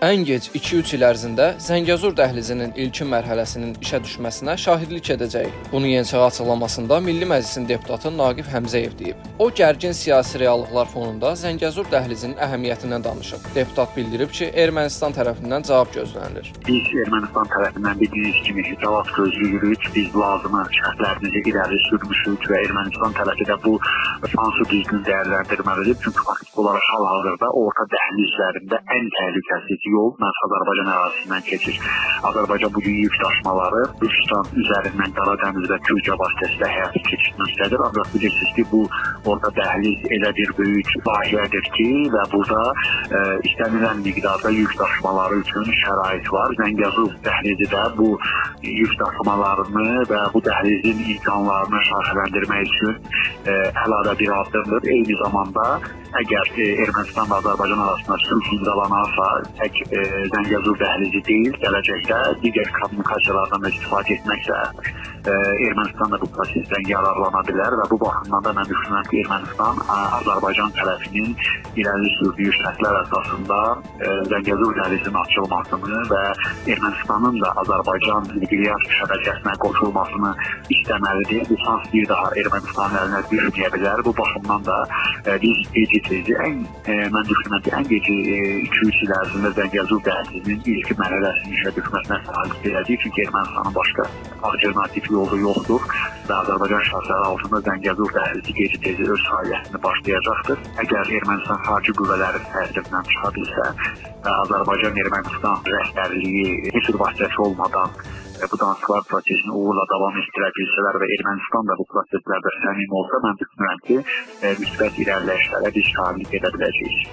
Ən gec 2-3 il ərzində Zəngəzur dəhlizinin ilkin mərhələsinin işə düşməsinə şahidlik edəcəyik. Bunu Yeniçağı açıqlamasında Milli Məclisin deputatı Naqif Həmzəyev deyib. O, gərgin siyasi reallıqlar fonunda Zəngəzur dəhlizinin əhəmiyyətindən danışıb. Deputat bildirib ki, Ermənistan tərəfindən cavab gözlənilir. Biz Ermənistan tərəfindən dediyiniz kimi cavab gözləyirik. Biz lazımı şərtlərimizi irəli sürmüşük və Ermənistan tərəfi də bu şansı düzgün dəyərləndirməlidir. Çünki faktiki olaraq hal-hazırda orta dəhlizlərində ən təhlükəsiz yol məhz Azərbaycan ərazisindən keçir. Azərbaycan bugün yük daşımaları Gürcistan üzərindən Qaradəniz və Gürcə vasitəsilə həyata keçirməkdədir. Ancaq bilirsiniz ki, bu orta dəhliz elə bir böyük layihədir ki, və burada istənilən miqdarda yük daşımaları üçün şərait var. Zəngəzur dəhlizi də bu yük daşımalarını və bu dəhlizin imkanlarını şaxələndirmək üçün əlavə bir addımdır. Eyni zamanda əgər Ermənistan və Azərbaycan arasında sülh imzalanarsa, tək Zəngəzur dəhlizi deyil, gələcəkdə digər kommunikasiyalardan da istifadə etməklə Ermənistan da bu prosesdən yararlana bilər və bu baxımdan da mən düşünürəm ki, Ermənistan Azərbaycan tərəfinin irəli sürdüyü şərtlər əsasında Zəngəzur dəhlizinin açılmasını və Ermənistanın da Azərbaycan nəqliyyat şəbəkəsinə qoşulmasını istəməlidir. Bu şans bir daha Ermənistanın əlinə düşməyə bilər. Bu baxımdan da biz mən düşünürəm ki, ən gec 2-3 il ərzində Zəngəzur dəhlizinin ilk mərhələsinin işə düşməsinə sahib edəcək. Çünki Ermənistanın başqa alternativ yolu yoxdur və Azərbaycan şəraitləri altında Zəngəzur dəhlizi gec-tez öz fəaliyyətini başlayacaqdır. Əgər Ermənistan xarici qüvvələri təsirindən çıxa bilsə və Azərbaycan Ermənistan rəhbərliyi heç bir vasitəsi olmadan bu danışıqlar prosesini uğurla davam etdirə bilsələr və Ermənistan da bu proseslərdə səmimi olsa, mən düşünürəm ki, müsbət irəliləyişlərə biz şahidlik edə biləcəyik.